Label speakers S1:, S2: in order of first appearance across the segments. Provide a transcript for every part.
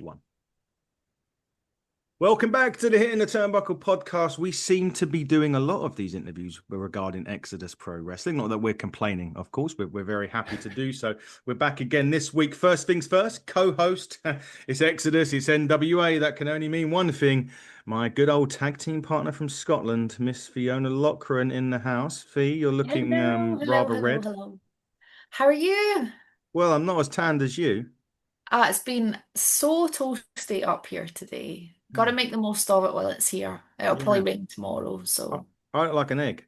S1: one. Welcome back to the Hitting the Turnbuckle podcast. We seem to be doing a lot of these interviews regarding Exodus Pro Wrestling. Not that we're complaining, of course. We're very happy to do so. We're back again this week. First things first, co-host. It's Exodus, it's NWA. That can only mean one thing. My good old tag team partner from Scotland, Miss Fiona Lochran in the house. Fee, you're looking rather red.
S2: Hello. How are you?
S1: Well, I'm not as tanned as you.
S2: It's been so toasty up here today. Got to
S1: Hmm.
S2: make the most of it while it's here. It'll probably
S1: Yeah.
S2: rain tomorrow,
S1: I,
S2: so.
S1: I look like an egg.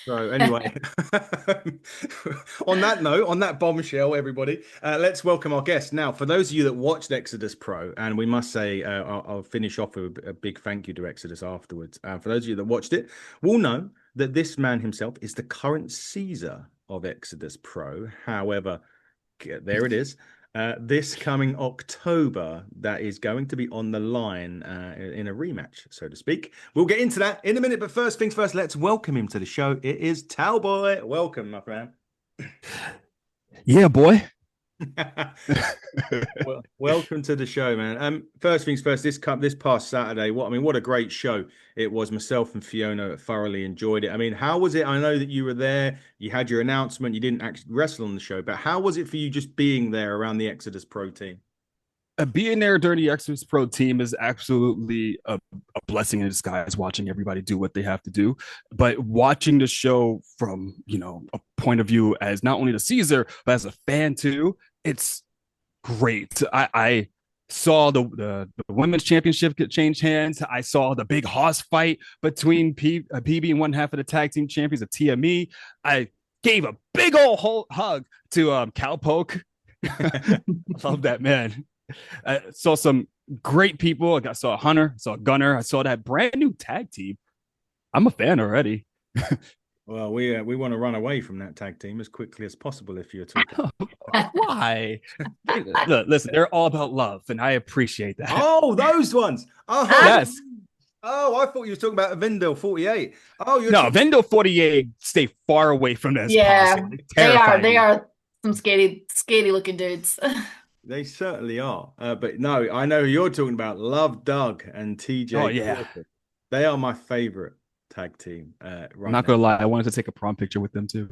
S1: So anyway, on that note, on that bombshell, everybody, let's welcome our guest. Now, for those of you that watched Exodus Pro, and we must say, I'll finish off with a big thank you to Exodus afterwards. For those of you that watched it, will know that this man himself is the current Caesar of Exodus Pro. However, there it is. This coming October, that is going to be on the line in a rematch, so to speak. We'll get into that in a minute, but first things first, let's welcome him to the show. It is Talboy. Welcome, my friend.
S3: Yeah, boy.
S1: Well, welcome to the show, man. First things first. This past Saturday, what a great show it was. Myself and Fiona thoroughly enjoyed it. I mean, how was it? I know that you were there. You had your announcement. You didn't actually wrestle on the show, but how was it for you just being there around the Exodus Pro team?
S3: Being there during the Exodus Pro team is absolutely a blessing in disguise, watching everybody do what they have to do. But watching the show from, a point of view as not only the Caesar, but as a fan too, it's great. I saw the women's championship get changed hands. I saw the big hoss fight between PB and one half of the tag team champions of TME. I gave a big old hug to Cowpoke. I love that man. I saw some great people. I saw Hunter, I saw Gunner, I saw that brand new tag team. I'm a fan already.
S1: Well, we want to run away from that tag team as quickly as possible if you're talking.
S3: Why? Look, listen, they're all about love, and I appreciate that.
S1: Oh, those ones. Oh,
S3: Yes.
S1: oh, I thought you were talking about Avendale 48. Oh, you're
S3: No,
S1: talking.
S3: Vendo 48 stay far away from them as
S2: Yeah,
S3: possible. They
S2: they are
S3: terrify
S2: they
S3: me.
S2: are some scary looking dudes.
S1: They certainly are. But no, I know who you're talking about. Love Doug and
S3: Oh
S1: TJ
S3: yeah.
S1: Crawford. They are my favorite tag team
S3: I'm
S1: right
S3: not
S1: now.
S3: gonna lie, I wanted to take a prom picture with them too.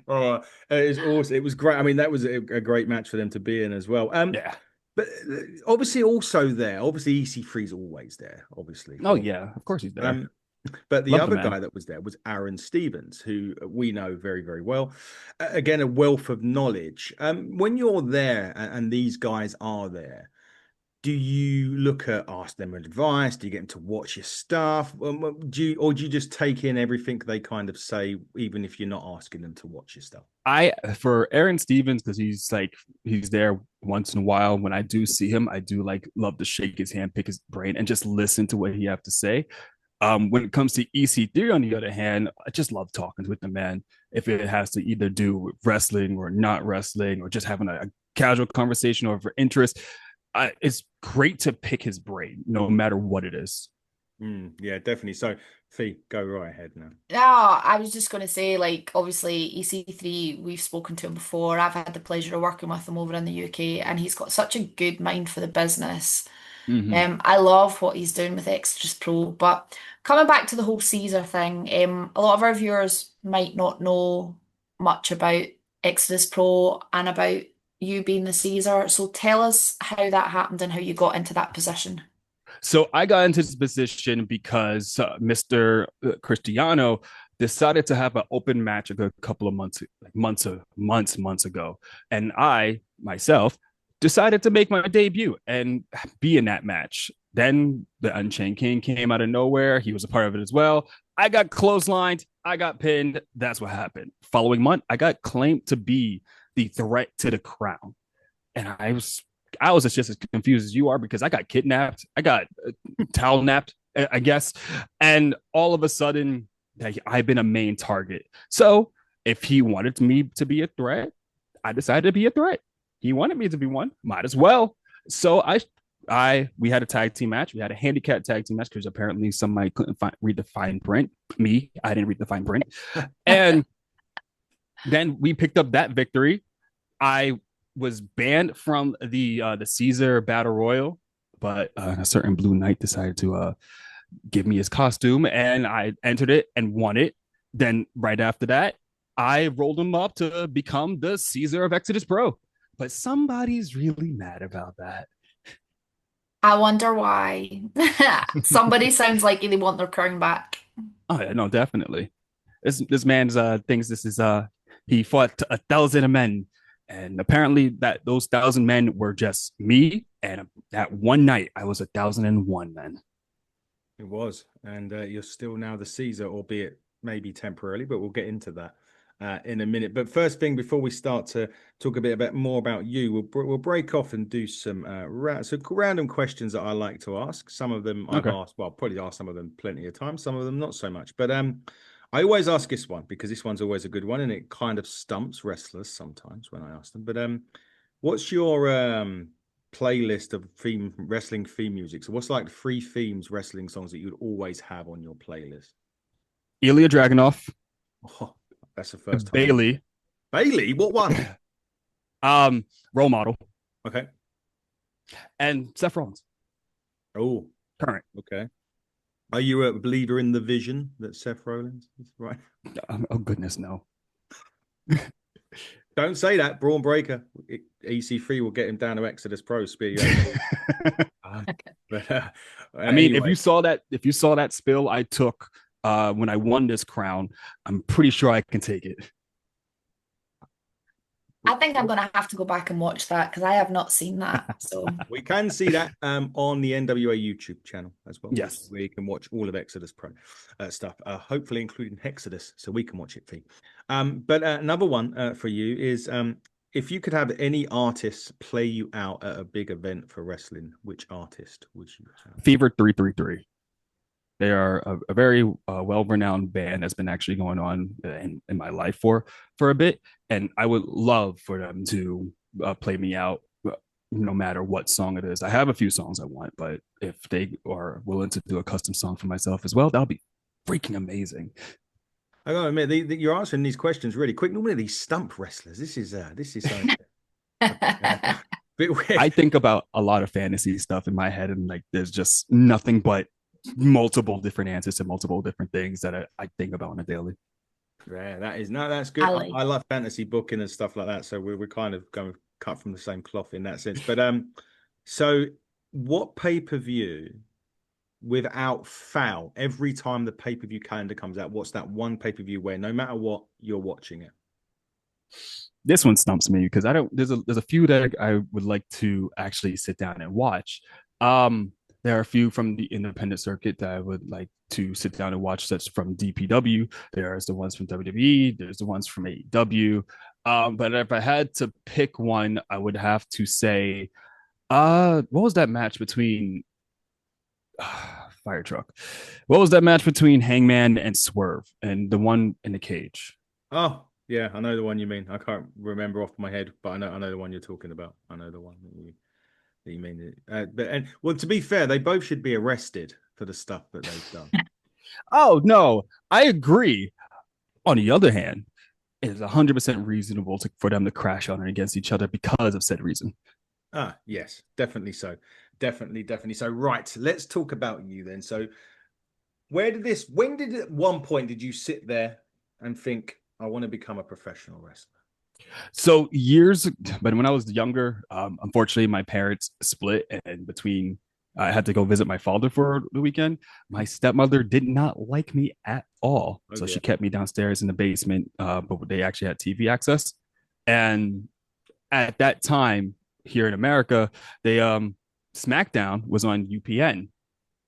S1: Oh, it was awesome. It was great. I mean, that was a great match for them to be in as well.
S3: Yeah.
S1: But obviously also there. Obviously EC3 is always there. Obviously.
S3: Oh yeah, of course he's there.
S1: Um, But the
S3: Love the
S1: other guy
S3: man.
S1: that was there was Aaron Stevens, who we know very, very well. Again, a wealth of knowledge. When you're there and these guys are there, do you look at ask them advice? Do you get them to watch your stuff? Do you just take in everything they kind of say, even if you're not asking them to watch your stuff?
S3: I for Aaron Stevens, because he's there once in a while. When I do see him, I do like love to shake his hand, pick his brain, and just listen to what he have to say. When it comes to EC3, on the other hand, I just love talking with the man. If it has to either do with wrestling or not wrestling, or just having a casual conversation over interest, it's great to pick his brain, no matter what it is.
S1: Yeah, definitely. So, Fee, go right ahead now.
S2: Yeah, I was just going to say, like, obviously, EC3, we've spoken to him before. I've had the pleasure of working with him over in the UK, and he's got such a good mind for the business.
S3: Mm-hmm.
S2: I love what he's doing with Extras Pro. But coming back to the whole Caesar thing, a lot of our viewers might not know much about Exodus Pro and about you being the Caesar. So tell us how that happened and how you got into that position.
S3: So I got into this position because Mr. Cristiano decided to have an open match a couple of months ago, and I myself decided to make my debut and be in that match. Then the Unchained King came out of nowhere. He was a part of it as well. I got clotheslined. I got pinned. That's what happened. Following month, I got claimed to be the threat to the crown, and I was just as confused as you are because I got kidnapped. I got towel napped, I guess. And all of a sudden, I've been a main target. So if he wanted me to be a threat, I decided to be a threat. He wanted me to be one. Might as well. So we had a tag team match. We had a handicap tag team match because apparently somebody couldn't read the fine print. Me, I didn't read the fine print. And then we picked up that victory. I was banned from the Caesar Battle Royal, but a certain Blue Knight decided to give me his costume, and I entered it and won it. Then right after that, I rolled him up to become the Caesar of Exodus Pro. But somebody's really mad about that.
S2: I wonder why. Somebody sounds like they want their crown back.
S3: Oh yeah, no, definitely. This man's thinks this is he fought 1,000 men, and apparently that those 1,000 men were just me. And that one night, I was 1,001 men.
S1: It was, and you're still now the Caesar, albeit maybe temporarily, but we'll get into that in a minute. But first thing, before we start to talk a bit more about you, we'll break off and do some random questions that I like to ask. Some of them I've asked, well, probably asked some of them plenty of times, some of them not so much. But I always ask this one because this one's always a good one, and it kind of stumps wrestlers sometimes when I ask them. But what's your playlist of wrestling theme music? So what's like 3 themes wrestling songs that you'd always have on your playlist?
S3: Ilya Dragunov.
S1: Oh, that's the first time.
S3: Bailey,
S1: what one?
S3: Role Model.
S1: Okay.
S3: And Seth Rollins.
S1: Oh,
S3: current.
S1: Okay. Are you a believer in the vision that Seth Rollins is? Right.
S3: Oh goodness, no.
S1: Don't say that. Braun Breaker, EC3 will get him down to Exodus Pro speed.
S3: But I mean, anyway. if you saw that spill I took when I won this crown, I'm pretty sure I can take it.
S2: I think I'm going to have to go back and watch that because I have not seen that. So
S1: we can see that on the NWA YouTube channel as well.
S3: Yes,
S1: where you can watch all of Exodus Pro stuff, hopefully including Hexodus, so we can watch it for you. But another one for you is if you could have any artists play you out at a big event for wrestling, which artist would you have?
S3: Fever 333. They are a very well-renowned band that's been actually going on in my life for a bit, and I would love for them to play me out no matter what song it is. I have a few songs I want, but if they are willing to do a custom song for myself as well, that'll be freaking amazing.
S1: I gotta admit, you're answering these questions really quick. Normally, these stump wrestlers. This is something.
S3: I think about a lot of fantasy stuff in my head, and like there's just nothing but multiple different answers to multiple different things that I think about on a daily.
S1: Yeah, that's good. I love fantasy booking and stuff like that. So we're kind of going cut from the same cloth in that sense. But so what pay-per-view without fail, every time the pay-per-view calendar comes out, what's that one pay-per-view where no matter what, you're watching it?
S3: This one stumps me because there's a few that I would like to actually sit down and watch. There are a few from the independent circuit that I would like to sit down and watch. That's from DPW. There's the ones from WWE. There's the ones from AEW. But if I had to pick one, I would have to say, what was that match between Fire Truck? What was that match between Hangman and Swerve, and the one in the cage?
S1: Oh, yeah, I know the one you mean. I can't remember off my head, but I know the one you're talking about. I know the one that you mean. Well, to be fair, they both should be arrested for the stuff that they've done.
S3: Oh no, I agree. On the other hand, it is 100% reasonable for them to crash on against each other because of said reason.
S1: Yes, definitely so. Definitely so. Right, let's talk about you then. So when did at one point did you sit there and think, I want to become a professional wrestler?
S3: So but when I was younger, unfortunately, my parents split, and between I had to go visit my father for the weekend. My stepmother did not like me at all, so she kept me downstairs in the basement. But they actually had TV access, and at that time here in America, they SmackDown was on UPN,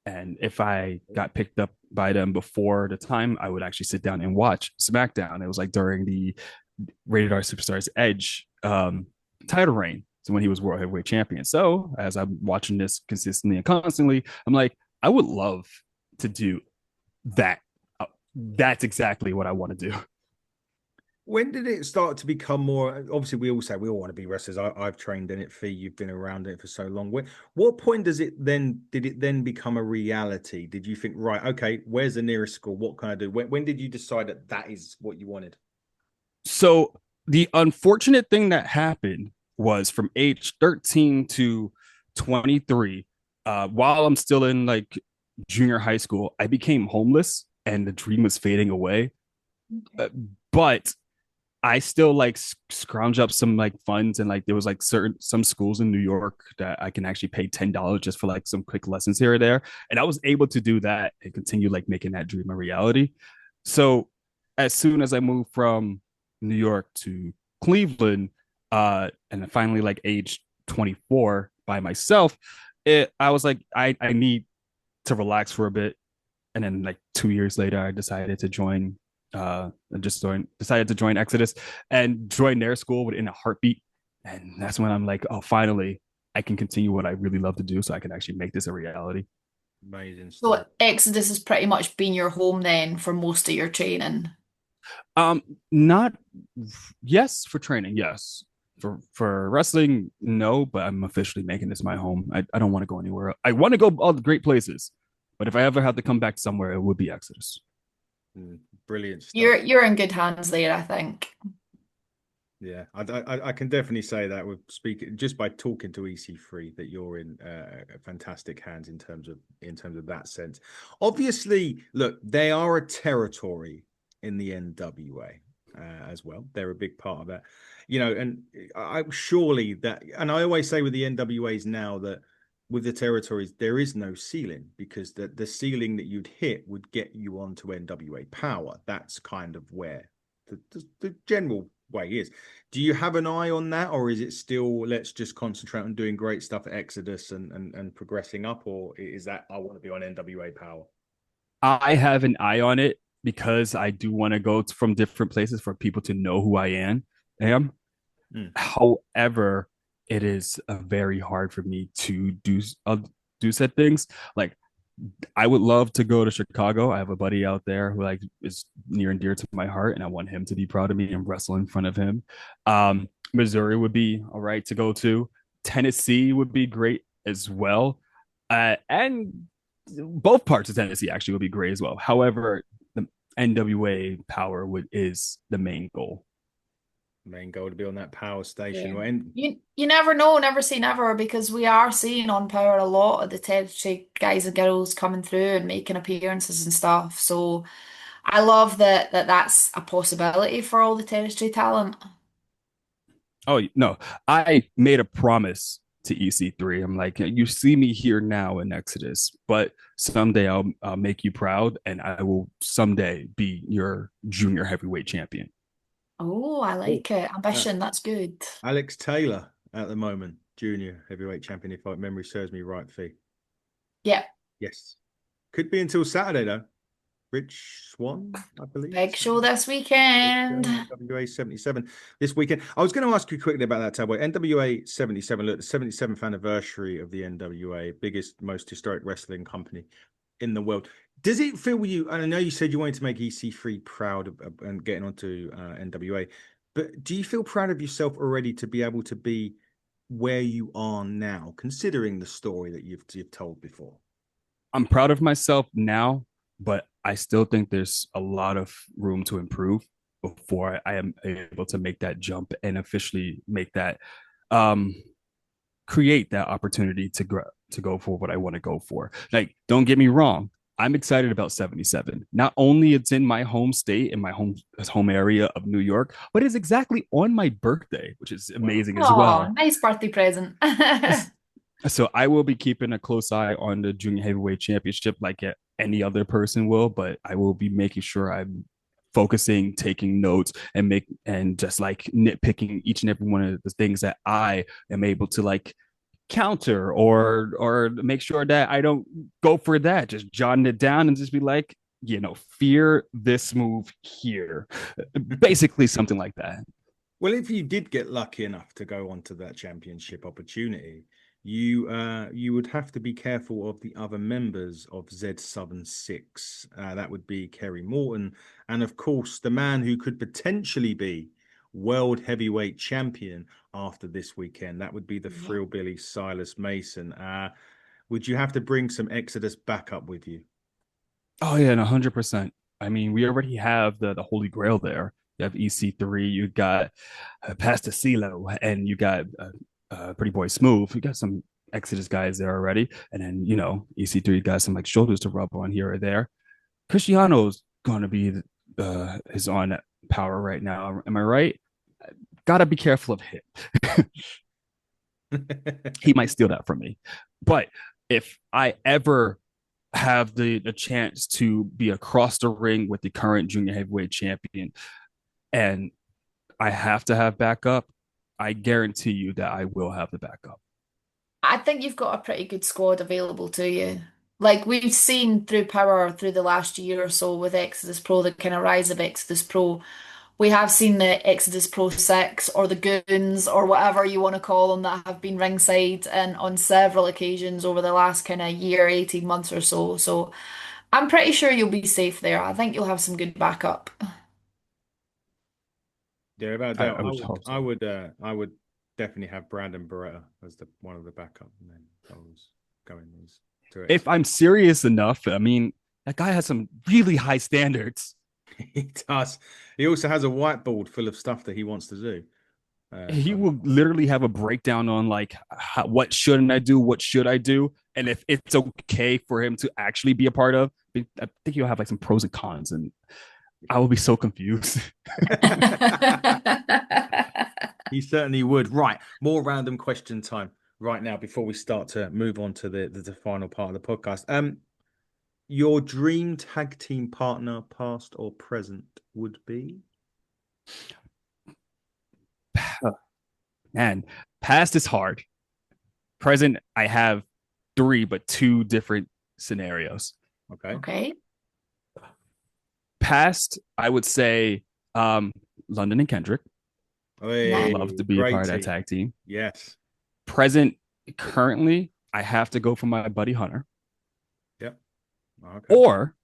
S3: and if I got picked up by them before the time, I would actually sit down and watch SmackDown. It was like during the Rated R Superstars Edge title reign, so when he was World Heavyweight Champion. So as I'm watching this consistently and constantly, I'm like, I would love to do that. That's exactly what I want to do.
S1: When did it start to become more? Obviously, we all say we all want to be wrestlers. I've trained in it. Fee, you've been around it for so long. What point did it then become a reality? Did you think, right, okay, where's the nearest school? What can I do? When did you decide that is what you wanted?
S3: So the unfortunate thing that happened was from age 13 to 23. While I'm still in like junior high school, I became homeless and the dream was fading away.
S2: Okay.
S3: But I still like scrounge up some like funds, and like there was like some schools in New York that I can actually pay $10 just for like some quick lessons here or there, and I was able to do that and continue like making that dream a reality. So as soon as I moved from New York to Cleveland, and then finally like age 24 by myself, I was like I need to relax for a bit, and then like 2 years later, I decided to join. Decided to join Hexodus and join their school within a heartbeat. And that's when I'm like, oh, finally, I can continue what I really love to do, so I can actually make this a reality.
S1: Amazing stuff.
S2: So Exodus has pretty much been your home then for most of your training.
S3: Not yes for training, yes. For wrestling, no, but I'm officially making this my home. I don't want to go anywhere. I want to go all the great places, but if I ever have to come back somewhere, it would be Exodus.
S1: Brilliant stuff.
S2: You're in good hands there, I think.
S1: Yeah, I can definitely say that with speaking just by talking to EC3 that you're in fantastic hands in terms of that sense. Obviously, look, they are a territory in the NWA as well. They're a big part of that, and I surely that, and I always say with the NWAs now that with the territories there is no ceiling, because the ceiling that you'd hit would get you onto NWA power. That's kind of where the general way is. Do you have an eye on that, or is it still let's just concentrate on doing great stuff at Exodus and progressing up, or is that I want to be on NWA power?
S3: I have an eye on it because I do want to go from different places for people to know who I am. However, it is very hard for me to do said things. Like I would love to go to Chicago. I have a buddy out there who like is near and dear to my heart, and I want him to be proud of me and wrestle in front of him. Missouri would be all right to go to. Tennessee would be great as well, and both parts of Tennessee actually would be great as well. However, the NWA power is the main goal.
S1: Main goal to be on that power station.
S2: Yeah.
S1: And
S2: You never know, never say never, because we are seeing on Power a lot of the territory guys and girls coming through and making appearances and stuff. So I love that's a possibility for all the territory talent.
S3: Oh no, I made a promise to EC3. I'm like, you see me here now in Exodus, but someday I'll make you proud, and I will someday be your junior heavyweight champion.
S2: Oh, I like it. Ambition, that's good.
S1: Alex Taylor at the moment, junior heavyweight champion, if my memory serves me right, Fee.
S2: Yeah,
S1: Yes. Could be until Saturday, though. Rich Swan, I believe.
S2: big show this weekend.
S1: NWA 77 this weekend. I was going to ask you quickly about that, Tabboy. NWA 77, look, the 77th anniversary of the NWA, biggest, most historic wrestling company in the world. Does it feel you, and I know you said you wanted to make EC3 proud of and getting onto NWA, but do you feel proud of yourself already to be able to be where you are now, considering the story that you've told before?
S3: I'm proud of myself now, but I still think there's a lot of room to improve before I am able to make that jump and officially make that create that opportunity to go for what I want to go for. Like, don't get me wrong, I'm excited about 77. Not only it's in my home state, in my home area of New York, but it's exactly on my birthday, which is amazing as
S2: Oh,
S3: well.
S2: nice birthday present.
S3: So I will be keeping a close eye on the junior heavyweight championship like any other person will, but I will be making sure I'm focusing, taking notes, and just like nitpicking each and every one of the things that I am able to like counter or make sure that I don't go for that. Just jotting it down and just be like, fear this move here. Basically something like that.
S1: Well, if you did get lucky enough to go onto that championship opportunity, you would have to be careful of the other members of Z Southern Six. That would be Kerry Morton, and of course the man who could potentially be world heavyweight champion after this weekend. That would be the Frillbilly Silas Mason. Would you have to bring some Exodus backup with you?
S3: Oh yeah, and 100%. I mean, we already have the Holy Grail there. You have EC3, you got Pastor CeeLo, and you got Pretty Boy Smooth. You got some Exodus guys there already, and then EC3 got some like shoulders to rub on here or there. Cristiano's going to be his on power right now. Am I right? Gotta be careful of him. He might steal that from me. But if I ever have the chance to be across the ring with the current junior heavyweight champion and I have to have backup, I guarantee you that I will have the backup.
S2: I think you've got a pretty good squad available to you. Like we've seen through Power through the last year or so with Exodus Pro, the kind of rise of Exodus Pro. We have seen the Exodus Pro 6 or the Goons or whatever you want to call them that have been ringside and on several occasions over the last kind of year, 18 months or so. So I'm pretty sure you'll be safe there. I think you'll have some good backup.
S1: Yeah, about
S3: I,
S1: that.
S3: I would hope so.
S1: I would definitely have Brandon Beretta as the one of the backup, and then I was going to it.
S3: If I'm serious enough, I mean, that guy has some really high standards.
S1: He does. He also has a whiteboard full of stuff that he wants to do.
S3: He will literally have a breakdown on like what shouldn't I do, what should I do, and if it's okay for him to actually be a part of. I think he'll have like some pros and cons, and I will be so confused.
S1: He certainly would. Right, more random question time right now before we start to move on to the final part of the podcast. Your dream tag team partner, past or present, would be?
S3: Man, past is hard. Present, I have 3, but 2 different scenarios.
S1: Okay.
S2: Okay.
S3: Past, I would say London and Kendrick.
S1: Hey,
S3: I'd love to be a
S1: great
S3: part of that
S1: team.
S3: tag team.
S1: Yes.
S3: Present, currently, I have to go for my buddy Hunter.
S1: Yep. Okay.
S3: Or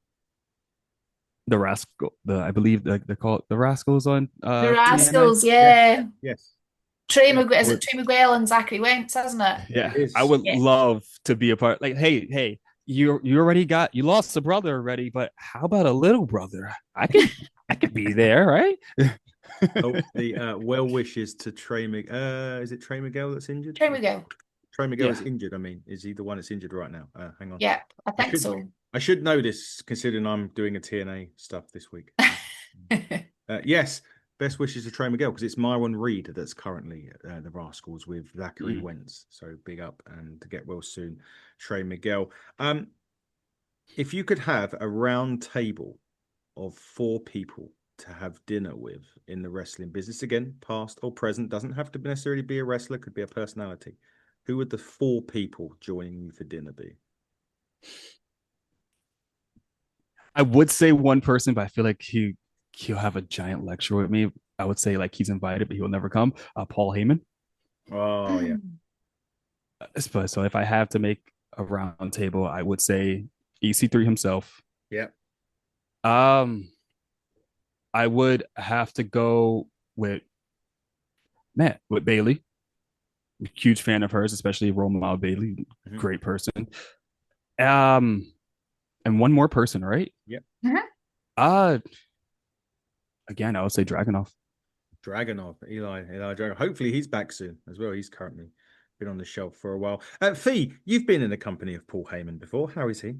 S3: the Rascal, I believe they call it the Rascals on
S2: The Rascals, yeah.
S1: Yes.
S2: Trey
S1: Yeah.
S2: Miguel, is it Trey Miguel and Zachary Wentz, isn't it?
S3: Yeah,
S1: It is.
S3: I would
S2: Yeah.
S3: love to be a part. Like, hey, you already you lost a brother already, but how about a little brother? I could be there, right?
S1: Oh, the well wishes to Trey Miguel. Is it Trey Miguel that's injured?
S2: Trey Miguel.
S1: Trey Miguel
S3: Yeah.
S1: is injured. I mean, is he the one that's injured right now? Hang on.
S2: Yeah, I think so.
S1: I should know this considering I'm doing a TNA stuff this week. Yes, best wishes to Trey Miguel because it's Myron Reed that's currently the Rascals with Zachary Wentz. So big up and to get well soon, Trey Miguel. If you could have a round table of 4 people to have dinner with in the wrestling business, again, past or present, doesn't have to necessarily be a wrestler, could be a personality. Who would the 4 people joining you for dinner be?
S3: I would say one person, but I feel like he'll have a giant lecture with me. I would say like he's invited, but he will never come. Paul Heyman.
S1: Oh yeah.
S3: So if I have to make a round table, I would say EC3 himself.
S1: Yeah.
S3: I would have to go with Bailey. Huge fan of hers, especially Roman Bailey. Great person. And one more person, right?
S1: Yep.
S3: Again, I would say Dragunov.
S1: Eli Dragunov. Hopefully he's back soon as well. He's currently been on the shelf for a while. Fee, you've been in the company of Paul Heyman before. How is he?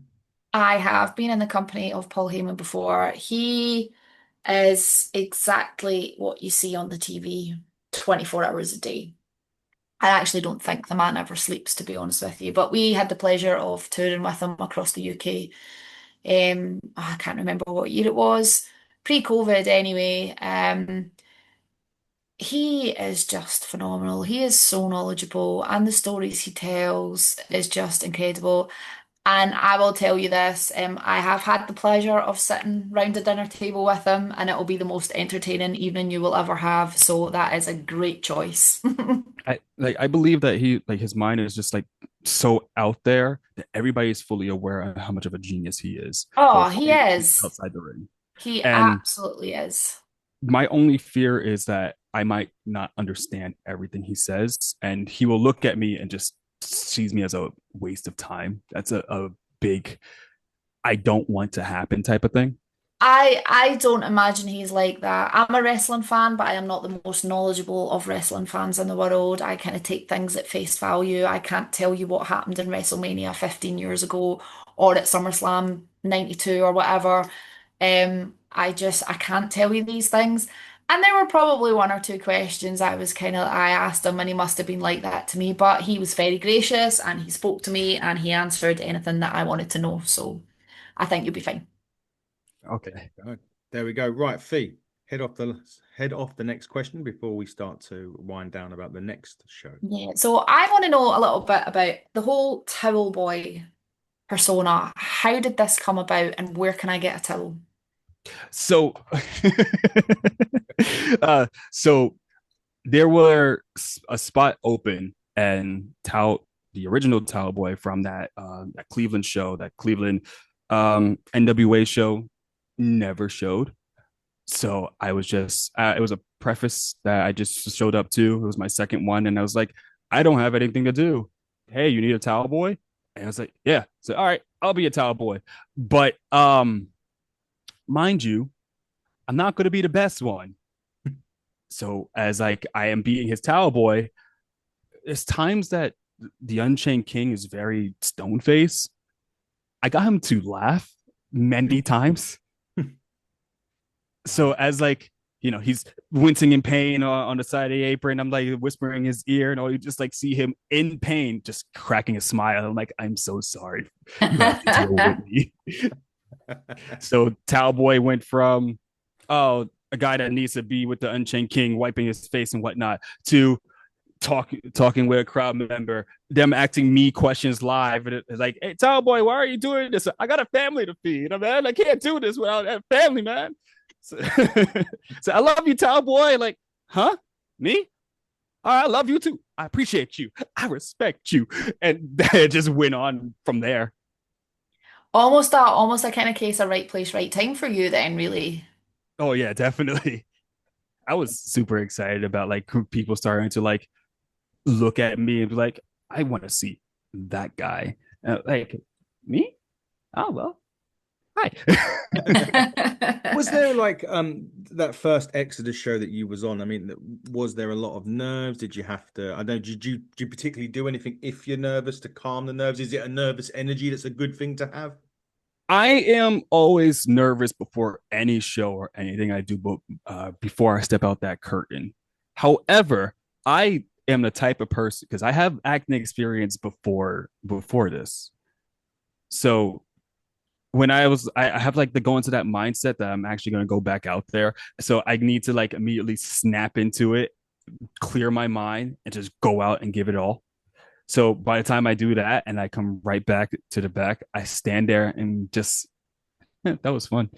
S2: I have been in the company of Paul Heyman before. He is exactly what you see on the TV 24 hours a day. I actually don't think the man ever sleeps, to be honest with you. But we had the pleasure of touring with him across the UK. I can't remember what year it was, pre-COVID anyway. He is just phenomenal. He is so knowledgeable, and the stories he tells is just incredible. And I will tell you this, I have had the pleasure of sitting round a dinner table with him, and it will be the most entertaining evening you will ever have. So that is a great choice.
S3: I believe that his mind is just like so out there that everybody's fully aware of how much of a genius he is.
S2: Oh, he is.
S3: Outside the ring.
S2: He
S3: And
S2: absolutely is.
S3: my only fear is that I might not understand everything he says, and he will look at me and just sees me as a waste of time. That's a big, I don't want to happen type of thing.
S2: I don't imagine he's like that. I'm a wrestling fan, but I am not the most knowledgeable of wrestling fans in the world. I kind of take things at face value. I can't tell you what happened in WrestleMania 15 years ago or at SummerSlam 92 or whatever. I can't tell you these things. And there were probably one or two questions I asked him and he must have been like that to me, but he was very gracious and he spoke to me and he answered anything that I wanted to know. So I think you'll be fine.
S3: Okay.
S1: Good. There we go. Right, Fee, head off the next question before we start to wind down about the next show.
S2: Yeah, so I want to know a little bit about the whole towel boy persona. How did this come about and where can I get a towel?
S3: So, so there were a spot open, and the original Towel Boy from that Cleveland show, that Cleveland NWA show, never showed. So I was just it was a preface that I just showed up to. It was my second one, and I was like, I don't have anything to do. Hey, you need a towel boy? And I was like, yeah. So all right, I'll be a towel boy. But mind you, I'm not going to be the best one. So as like I am being his towel boy, there's times that the Unchained King is very stone face. I got him to laugh many times. So as like, he's wincing in pain on the side of the apron, I'm like whispering his ear, and you just like see him in pain, just cracking a smile. I'm like, I'm so sorry. You have to deal with me. So Towel Boy went from, oh, a guy that needs to be with the Unchained King, wiping his face and whatnot, to talking with a crowd member, them asking me questions live, and it's like, hey, Towel Boy, why are you doing this? I got a family to feed, man. I can't do this without a family, man. So, so I love you, Towel Boy. Like, huh? Me? All right, I love you too. I appreciate you. I respect you. And it just went on from there.
S2: Almost a kind of case of right place, right time for you then, really.
S3: Oh yeah, definitely. I was super excited about like people starting to like look at me and be like, I want to see that guy. Like me? Oh well. Hi.
S1: Was there like that first Exodus show that you was on? I mean, was there a lot of nerves? Did you have to? I don't know. Did you particularly do anything if you're nervous to calm the nerves? Is it a nervous energy that's a good thing to have?
S3: I am always nervous before any show or anything I do, before I step out that curtain. However, I am the type of person, because I have acting experience before this. So when I have like the go into that mindset that I'm actually going to go back out there. So I need to like immediately snap into it, clear my mind, and just go out and give it all. So by the time I do that and I come right back to the back, I stand there and just, that was fun.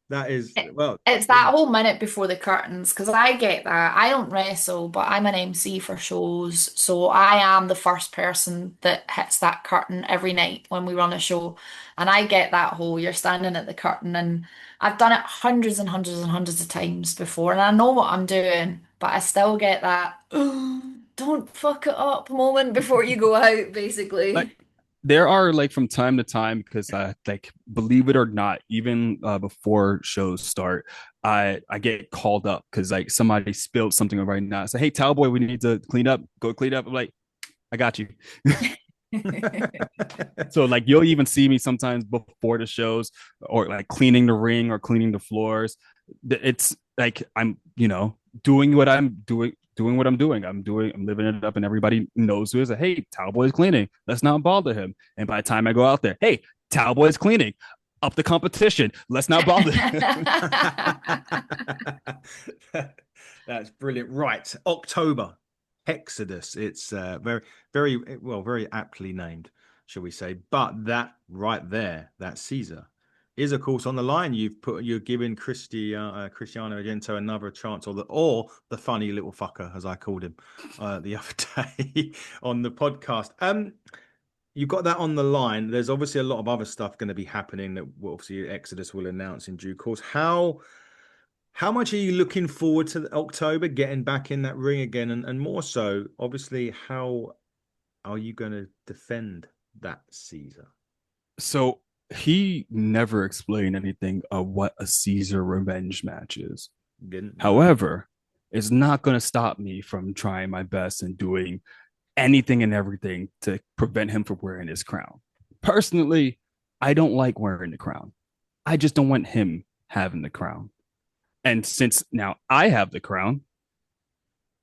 S1: That is,
S2: It-
S1: well,
S2: It's that whole minute before the curtains, because I get that. I don't wrestle, but I'm an MC for shows. So I am the first person that hits that curtain every night when we run a show. And I get that whole, you're standing at the curtain. And I've done it hundreds and hundreds and hundreds of times before. And I know what I'm doing, but I still get that, "Oh, don't fuck it up" moment before you go out,
S3: Like
S2: basically.
S3: there are like from time to time, because like believe it or not, even before shows start, I get called up because like somebody spilled something right now. I say, hey, Towel Boy, we need to clean up. Go clean up. I'm like, I got you. So like you'll even see me sometimes before the shows, or like cleaning the ring or cleaning the floors. It's like I'm, doing what I'm doing what I'm doing. I'm living it up, and everybody knows who is it. Hey, Towel Boy's cleaning. Let's not bother him. And by the time I go out there, hey, Towel Boy's cleaning. Up the competition. Let's not bother him.
S1: That's brilliant. Right, October, Hexodus. It's very, very well, very aptly named, shall we say? But that right there, that Caesar, is of course on the line. You're giving Cristiano Argento another chance, or the funny little fucker, as I called him the other day on the podcast. You've got that on the line. There's obviously a lot of other stuff going to be happening that obviously Exodus will announce in due course. How much are you looking forward to October getting back in that ring again? And more so, obviously, how are you going to defend that Caesar?
S3: So he never explained anything of what a Caesar revenge match is.
S1: Didn't know.
S3: However, it's not going to stop me from trying my best and doing anything and everything to prevent him from wearing his crown. Personally, I don't like wearing the crown. I just don't want him having the crown. And since now I have the crown,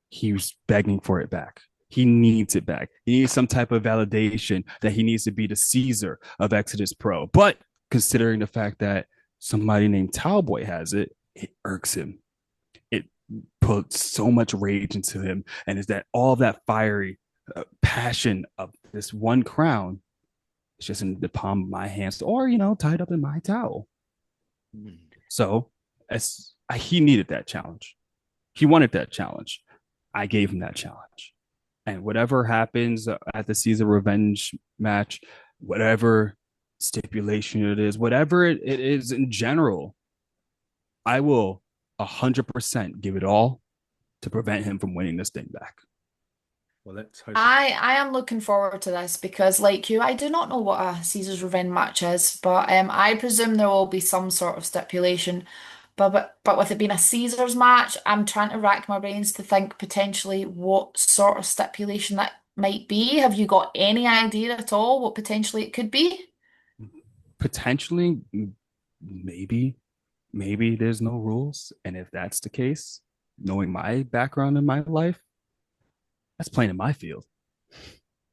S3: he was begging for it back. He needs it back. He needs some type of validation that he needs to be the Caesar of Exodus Pro. But considering the fact that somebody named Towboy has it, it irks him. It puts so much rage into him. And is that all that fiery passion of this one crown? It's just in the palm of my hands, or, tied up in my towel. So he needed that challenge. He wanted that challenge. I gave him that challenge. And whatever happens at the Caesar Revenge match, whatever stipulation it is, whatever it is in general, I will 100% give it all to prevent him from winning this thing back.
S1: Well, let's hope.
S2: I am looking forward to this because, like you, I do not know what a Caesar's Revenge match is, but I presume there will be some sort of stipulation. But with it being a Caesar's match, I'm trying to rack my brains to think potentially what sort of stipulation that might be. Have you got any idea at all what potentially it could be?
S3: Potentially, maybe there's no rules. And if that's the case, knowing my background in my life, that's playing in my field.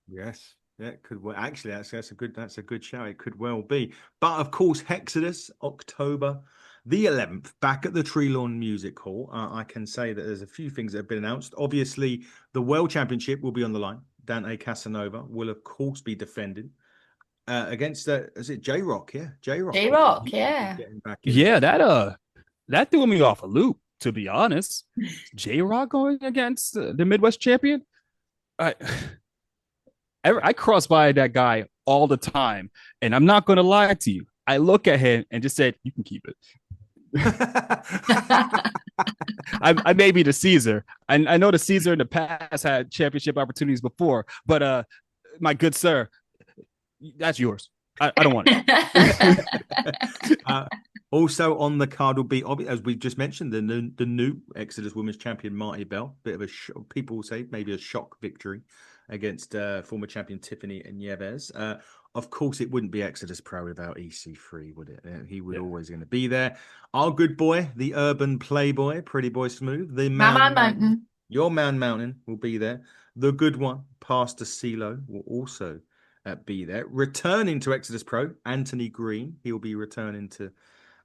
S1: Yes. Yeah, it could well. Actually, that's a good shout. It could well be. But of course, Hexodus, October the 11th, back at the Tree Lawn Music Hall. I can say that there's a few things that have been announced. Obviously, the World Championship will be on the line. Dante Casanova will, of course, be defending against, is it J-Rock? Yeah, J-Rock.
S2: J-Rock, yeah.
S3: Yeah, that threw me off a loop, to be honest. J-Rock going against the Midwest champion? I cross by that guy all the time, and I'm not going to lie to you. I look at him and just said, "You can keep it." I may be the Caesar. I know the Caesar in the past had championship opportunities before, but my good sir, that's yours. I don't want
S1: it. Also on the card will be, as we just mentioned, the new Exodus Women's Champion Marty Bell. Bit of a people will say maybe a shock victory against former champion Tiffany Nieves. Of course, it wouldn't be Exodus Pro without EC3, would it? He would always going to be there. Our good boy, the urban playboy, Pretty Boy Smooth, the
S2: Man Mountain.
S1: Your Man Mountain will be there. The good one, Pastor CeeLo, will also be there. Returning to Exodus Pro, Anthony Green. He'll be returning to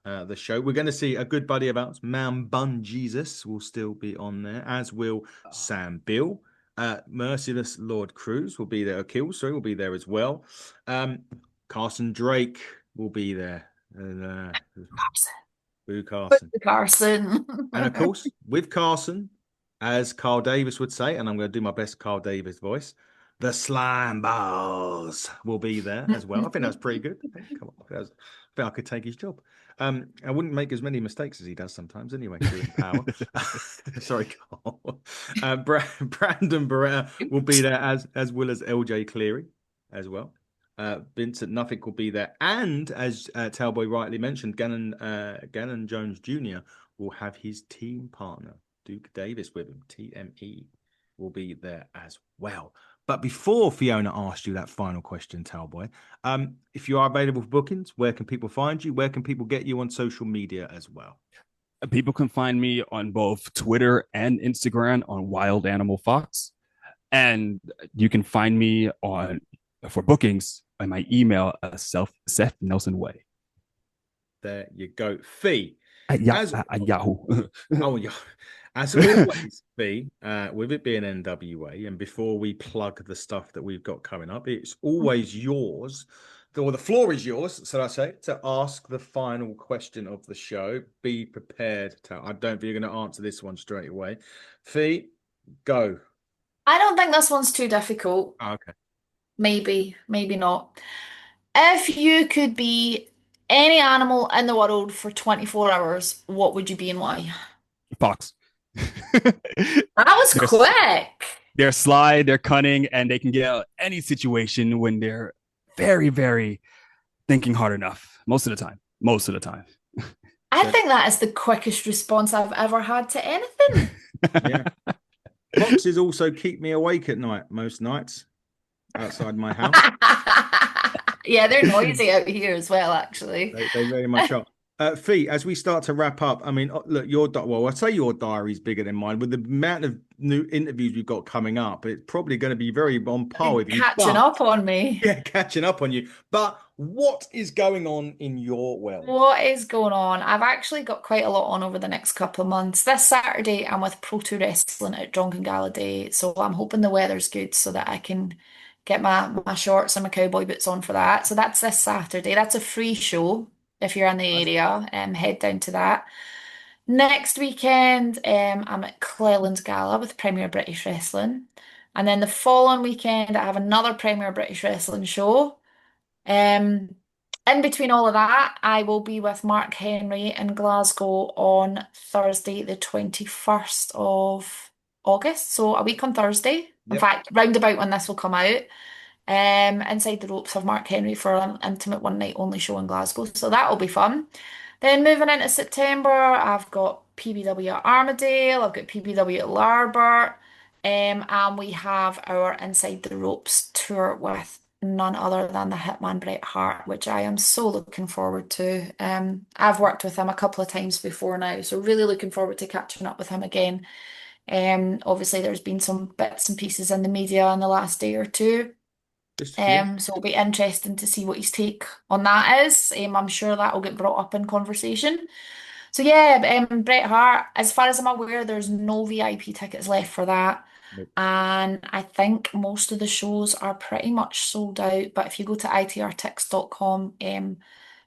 S1: the show. We're going to see a good buddy of ours, Man Bun Jesus, will still be on there, as will Sam Bill. Merciless Lord Cruz will be there. Killsbury will be there as well. Carson Drake will be there. Boo Carson. And of course, with Carson, as Carl Davis would say, and I'm going to do my best Carl Davis voice, the Slime Balls will be there as well. I think that's pretty good. Come on, I think I could take his job. I wouldn't make as many mistakes as he does sometimes anyway, doing power. Sorry, Carl. Brandon Beretta will be there as well as LJ Cleary as well. Vincent Nothing will be there. And as Talboy rightly mentioned, Gannon Jones Jr. will have his team partner, Duke Davis, with him. TME will be there as well. But before Fiona asked you that final question, Talboy, if you are available for bookings, where can people find you? Where can people get you on social media as well?
S3: People can find me on both Twitter and Instagram on Wild Animal Fox. And you can find me for bookings by my email, Seth Nelson Way.
S1: There you go. Fee.
S3: At Yahoo.
S1: Oh, yeah. As always, Fee, with it being NWA, and before we plug the stuff that we've got coming up, it's always yours, or the floor is yours, so I say, to ask the final question of the show. Be prepared. I don't think you're going to answer this one straight away. Fee, go.
S2: I don't think this one's too difficult.
S1: Oh, okay.
S2: Maybe not. If you could be any animal in the world for 24 hours, what would you be and why?
S3: Fox.
S2: That was quick.
S3: They're sly, they're cunning, and they can get out any situation when they're very, very thinking hard enough most of the time. Most of the time.
S2: I think that is the quickest response I've ever had to anything.
S1: Yeah. Boxes also keep me awake at night, most nights, outside my house.
S2: Yeah, they're noisy out here as well, actually.
S1: They very much are. Fee, as we start to wrap up, I mean, look, well, I'd say your diary's bigger than mine. With the amount of new interviews we've got coming up, it's probably going to be very on par with you.
S2: Catching up on me.
S1: Yeah, catching up on you. But what is going on in your world?
S2: What is going on? I've actually got quite a lot on over the next couple of months. This Saturday, I'm with Pro2 Wrestling at Drunken Gala Day, so I'm hoping the weather's good so that I can get my shorts and my cowboy boots on for that. So that's this Saturday. That's a free show if you're in the area. Head down to that. Next weekend, I'm at Cleland Gala with Premier British Wrestling, and then the following weekend, I have another Premier British Wrestling show. Um, in between all of that, I will be with Mark Henry in Glasgow on Thursday, the 21st of August. So a week on Thursday. In
S1: Yep.
S2: fact, roundabout when this will come out. Inside the ropes of Mark Henry for an intimate one night only show in Glasgow. So that will be fun. Then moving into September, I've got PBW at Armadale, I've got PBW at Larbert, and we have our Inside the Ropes tour with none other than the Hitman Bret Hart, which I am so looking forward to. I've worked with him a couple of times before now, so really looking forward to catching up with him again. Obviously there's been some bits and pieces in the media in the last day or two. So it'll be interesting to see what his take on that is. I'm sure that will get brought up in conversation. So yeah, Bret Hart, as far as I'm aware, there's no VIP tickets left for that.
S1: Nope.
S2: And I think most of the shows are pretty much sold out. But if you go to itrtix.com,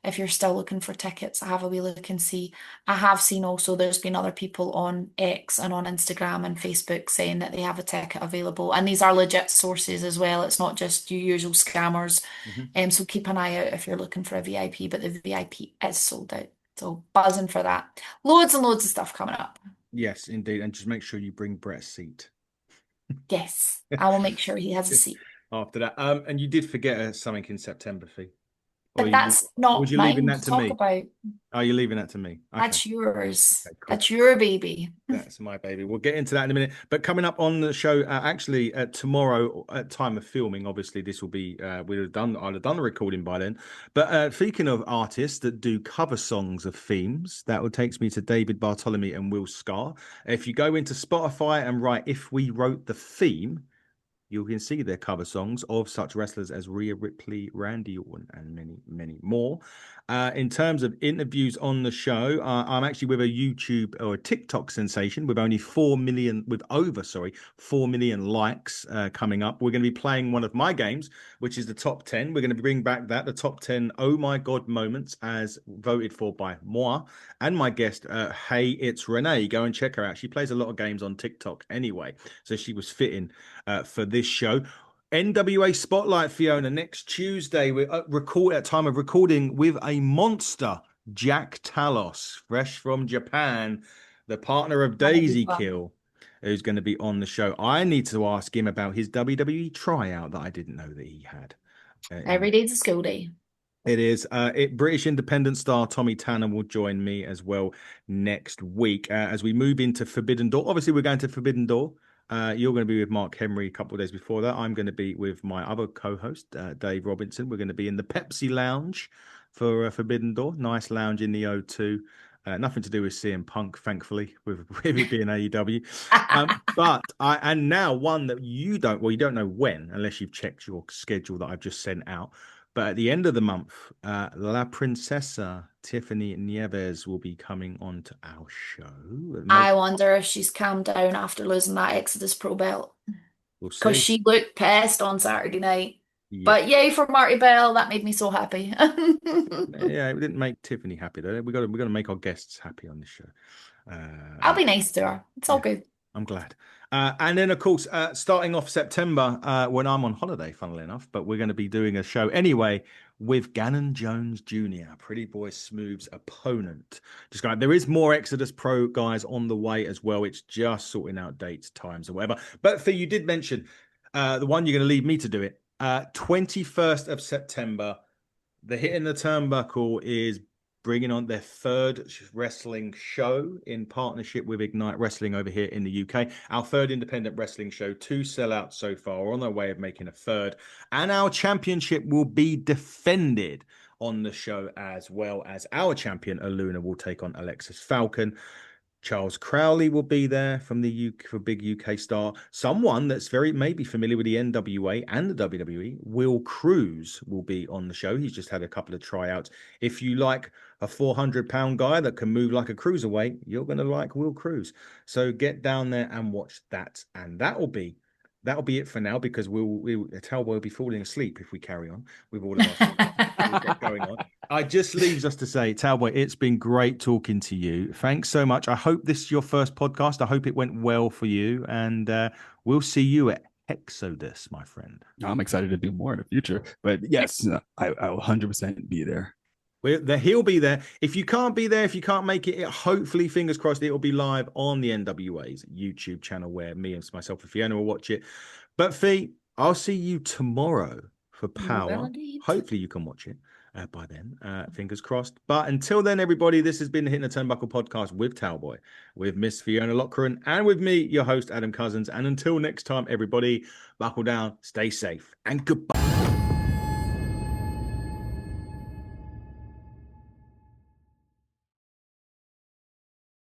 S2: if you're still looking for tickets, have a wee look and see. I have seen also there's been other people on X and on Instagram and Facebook saying that they have a ticket available. And these are legit sources as well. It's not just your usual scammers. So keep an eye out if you're looking for a VIP, but the VIP is sold out. So buzzing for that. Loads and loads of stuff coming up.
S1: Yes, indeed. And just make sure you bring Brett's seat.
S2: Yes, I will make sure he has a seat.
S1: After that. And you did forget something in September, Fee.
S2: But that's not
S1: was you leaving
S2: mine
S1: that
S2: to
S1: to
S2: talk
S1: me?
S2: about.
S1: Oh, you're leaving that to me. Okay.
S2: That's yours.
S1: Okay, cool.
S2: That's your baby.
S1: That's my baby. We'll get into that in a minute. But coming up on the show, actually, tomorrow at time of filming, obviously this will be I'd have done the recording by then. But speaking of artists that do cover songs of themes, that takes me to David Bartholomew and Will Scar. If you go into Spotify and write "If We Wrote the Theme," you can see their cover songs of such wrestlers as Rhea Ripley, Randy Orton, and many, many more. In terms of interviews on the show, I'm actually with a YouTube or a TikTok sensation with over 4 million likes coming up. We're going to be playing one of my games, which is the top 10. We're going to bring back the top 10 oh my god moments as voted for by moi and my guest. Hey, it's Renee. Go and check her out. She plays a lot of games on TikTok anyway, so she was fitting for this show. NWA Spotlight, Fiona, next Tuesday. We record at time of recording with a monster, Jack Talos, fresh from Japan, the partner of Daisy Kill, who's going to be on the show. I need to ask him about his WWE tryout that I didn't know that he had.
S2: Every day's a school day.
S1: It is. British independent star Tommy Tanner will join me as well next week as we move into Forbidden Door. Obviously, we're going to Forbidden Door. You're going to be with Mark Henry a couple of days before that. I'm going to be with my other co-host, Dave Robinson. We're going to be in the Pepsi Lounge for Forbidden Door. Nice lounge in the O2. Nothing to do with CM Punk, thankfully, with it being AEW. And now one that you don't know when, unless you've checked your schedule that I've just sent out. But at the end of the month, La Princesa Tiffany Nieves will be coming on to our show.
S2: I wonder if she's calmed down after losing that Exodus Pro belt.
S1: We'll see.
S2: Because she looked pissed on Saturday night.
S1: Yeah.
S2: But yay for Marty Bell. That made me so happy.
S1: Yeah, it didn't make Tiffany happy though. We got to make our guests happy on this show.
S2: I'll be nice to her. It's all good.
S1: I'm glad. And then, of course, starting off September, when I'm on holiday, funnily enough, but we're going to be doing a show anyway with Gannon Jones Jr., Pretty Boy Smooth's opponent. There is more Exodus Pro guys on the way as well. It's just sorting out dates, times, or whatever. But you did mention the one you're going to leave me to do it. 21st of September, The Hit in the Turnbuckle is bringing on their third wrestling show in partnership with Ignite Wrestling over here in the UK. Our third independent wrestling show, 2 sellouts so far. We're on our way of making a third. And our championship will be defended on the show, as well as our champion, Aluna, will take on Alexis Falcon. Charles Crowley will be there from the UK for big UK star. Someone that's very maybe familiar with the NWA and the WWE, Will Cruz, will be on the show. He's just had a couple of tryouts. If you like a 400-pound guy that can move like a cruiserweight, you're going to like Will Cruz. So get down there and watch that. And that'll be it for now, because Talbot will be falling asleep if we carry on with all of our going on. It just leaves us to say, Talbot, it's been great talking to you. Thanks so much. I hope this is your first podcast. I hope it went well for you, and we'll see you at Hexodus, my friend.
S3: I'm excited to do more in the future, but yes, I will 100% be there.
S1: He'll be there. If you can't be there, if you can't make it, hopefully, fingers crossed, it will be live on the NWA's YouTube channel, where me and myself and Fiona will watch it. But Fee, I'll see you tomorrow for Power. Hopefully you can watch it by then. Fingers crossed. But until then, everybody, this has been the Hitting the Turnbuckle podcast with Talboy, with Miss Fiona Lochran, and with me, your host, Adam Cousins. And until next time, everybody, buckle down, stay safe, and goodbye.